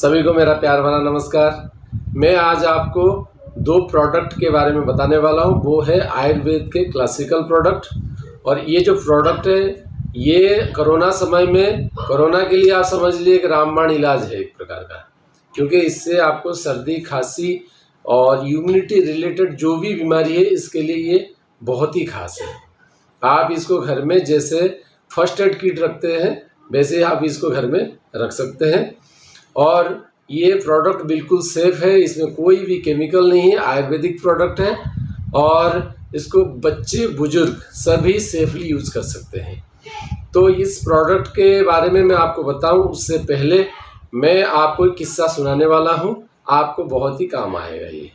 सभी को मेरा प्यार भरा नमस्कार। मैं आज आपको दो प्रोडक्ट के बारे में बताने वाला हूं। वो है आयुर्वेद के क्लासिकल प्रोडक्ट, और ये जो प्रोडक्ट है ये कोरोना समय में, कोरोना के लिए आप समझ लीजिए एक रामबाण इलाज है एक प्रकार का, क्योंकि इससे आपको सर्दी खांसी और इम्यूनिटी रिलेटेड जो भी बीमारी है इसके लिए ये बहुत ही खास है। आप इसको घर में जैसे फर्स्ट एड किट रखते हैं वैसे आप इसको घर में रख सकते हैं। और ये प्रोडक्ट बिल्कुल सेफ़ है, इसमें कोई भी केमिकल नहीं है, आयुर्वेदिक प्रोडक्ट है और इसको बच्चे बुजुर्ग सभी सेफली यूज़ कर सकते हैं। तो इस प्रोडक्ट के बारे में मैं आपको बताऊं उससे पहले मैं आपको एक किस्सा सुनाने वाला हूं, आपको बहुत ही काम आएगा ये।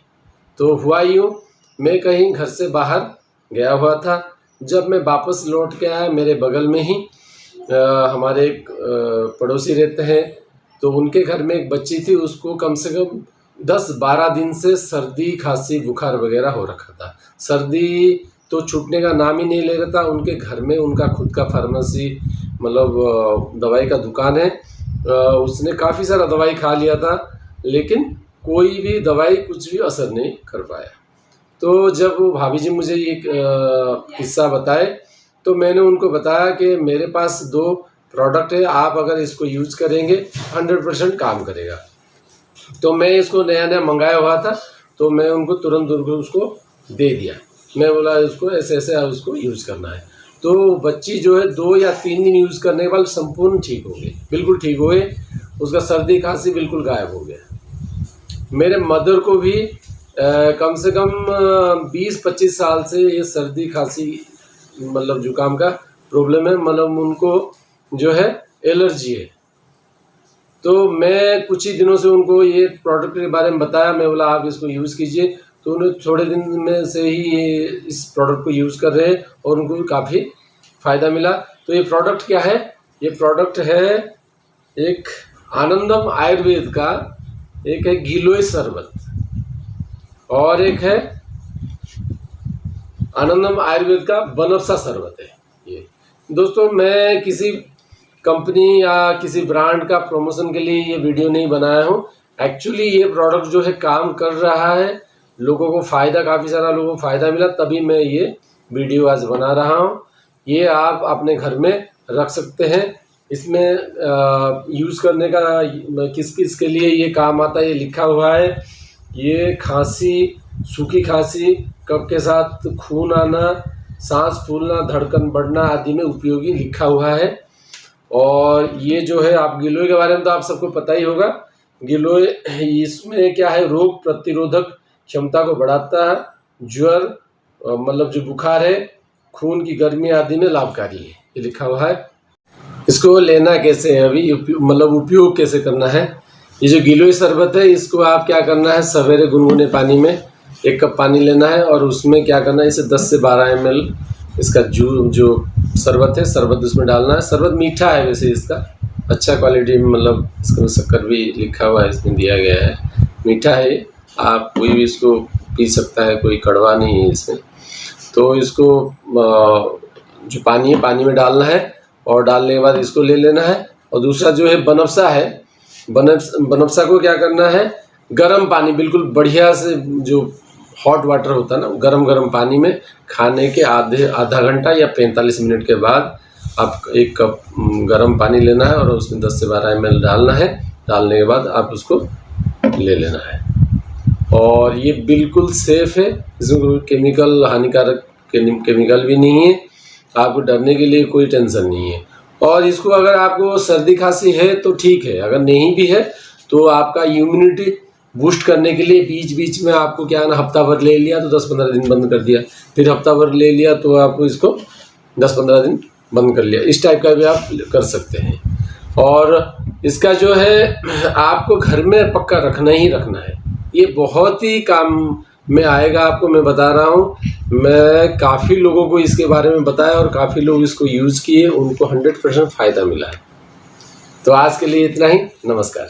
तो हुआ यूँ, मैं कहीं घर से बाहर गया हुआ था। जब मैं वापस लौट के आया, मेरे बगल में ही हमारे एक पड़ोसी रहते हैं, तो उनके घर में एक बच्ची थी, उसको कम से कम 10-12 दिन से सर्दी खांसी बुखार वगैरह हो रखा था। सर्दी तो छूटने का नाम ही नहीं ले रहा था। उनके घर में उनका खुद का फार्मेसी मतलब दवाई का दुकान है। उसने काफ़ी सारा दवाई खा लिया था, लेकिन कोई भी दवाई कुछ भी असर नहीं कर पाया। तो जब वो भाभी जी मुझे ये किस्सा बताए तो मैंने उनको बताया कि मेरे पास दो प्रोडक्ट है, आप अगर इसको यूज़ करेंगे 100% काम करेगा। तो मैं इसको नया नया मंगाया हुआ था, तो मैं उनको तुरंत उसको दे दिया। मैं बोला इसको ऐसे ऐसे उसको यूज़ करना है। तो बच्ची जो है 2 या 3 दिन यूज़ करने के बाद संपूर्ण ठीक हो गई, बिल्कुल ठीक हो गई। उसका सर्दी खांसी बिल्कुल गायब हो गया। मेरे मदर को भी कम से कम 20-25 साल से ये सर्दी खांसी मतलब जुकाम का प्रॉब्लम है, मतलब उनको जो है एलर्जी है। तो मैं कुछ ही दिनों से उनको ये प्रोडक्ट के बारे में बताया। मैं बोला आप इसको यूज़ कीजिए, तो उन्हें थोड़े दिन में से ही ये इस प्रोडक्ट को यूज़ कर रहे हैं और उनको भी काफ़ी फ़ायदा मिला। तो ये प्रोडक्ट क्या है? ये प्रोडक्ट है एक आनंदम आयुर्वेद का, एक है गिलोय शरबत और एक है आनंदम आयुर्वेद का बनफशा शरबत है। ये दोस्तों, मैं किसी कंपनी या किसी ब्रांड का प्रमोशन के लिए ये वीडियो नहीं बनाया हूँ। एक्चुअली ये प्रोडक्ट जो है काम कर रहा है, लोगों को फ़ायदा, काफ़ी सारा लोगों को फ़ायदा मिला, तभी मैं ये वीडियो आज बना रहा हूँ। ये आप अपने घर में रख सकते हैं। इसमें यूज़ करने का किस किस के लिए ये काम आता है ये लिखा हुआ है। ये खांसी, सूखी खांसी, कफ के साथ खून आना, सांस फूलना, धड़कन बढ़ना आदि में उपयोगी लिखा हुआ है। और ये जो है, आप गिलोय के बारे में तो आप सबको पता ही होगा। गिलोय इसमें क्या है, रोग प्रतिरोधक क्षमता को बढ़ाता है, ज्वर मतलब जो बुखार है, खून की गर्मी आदि में लाभकारी है, ये लिखा हुआ है। इसको लेना कैसे है, अभी मतलब उपयोग कैसे करना है। ये जो गिलोय शरबत है, इसको आप क्या करना है, सवेरे गुनगुने पानी में 1 कप पानी लेना है और उसमें क्या करना है, इसे 10 से 12 ml इसका जो शरबत है, शरबत उसमें डालना है। शरबत मीठा है वैसे, इसका अच्छा क्वालिटी में, मतलब इसमें शक्कर भी लिखा हुआ है, इसमें दिया गया है, मीठा है। आप कोई भी इसको पी सकता है, कोई कड़वा नहीं है इसमें। तो इसको जो पानी है, पानी में डालना है और डालने के बाद इसको ले लेना है। और दूसरा जो है बनफशा है, बनफशा को क्या करना है, गर्म पानी, बिल्कुल बढ़िया से जो हॉट वाटर होता है ना, गरम पानी में खाने के आधा घंटा या 45 मिनट के बाद आप 1 कप गरम पानी लेना है और उसमें 10 से 12 ml डालना है। डालने के बाद आप उसको ले लेना है। और ये बिल्कुल सेफ़ है, इसमें कोई केमिकल, हानिकारक केमिकल भी नहीं है, आपको डरने के लिए कोई टेंशन नहीं है। और इसको अगर आपको सर्दी खांसी है तो ठीक है, अगर नहीं भी है तो आपका इम्यूनिटी बूस्ट करने के लिए बीच बीच में आपको क्या ना, हफ्ता भर ले लिया तो 10-15 दिन बंद कर दिया, फिर हफ्ता भर ले लिया तो आपको इसको 10-15 दिन बंद कर लिया, इस टाइप का भी आप कर सकते हैं। और इसका जो है आपको घर में पक्का रखना ही रखना है, ये बहुत ही काम में आएगा आपको, मैं बता रहा हूँ। मैं काफ़ी लोगों को इसके बारे में बताया और काफ़ी लोग इसको यूज़ किए, उनको 100% फ़ायदा मिला है। तो आज के लिए इतना ही, नमस्कार।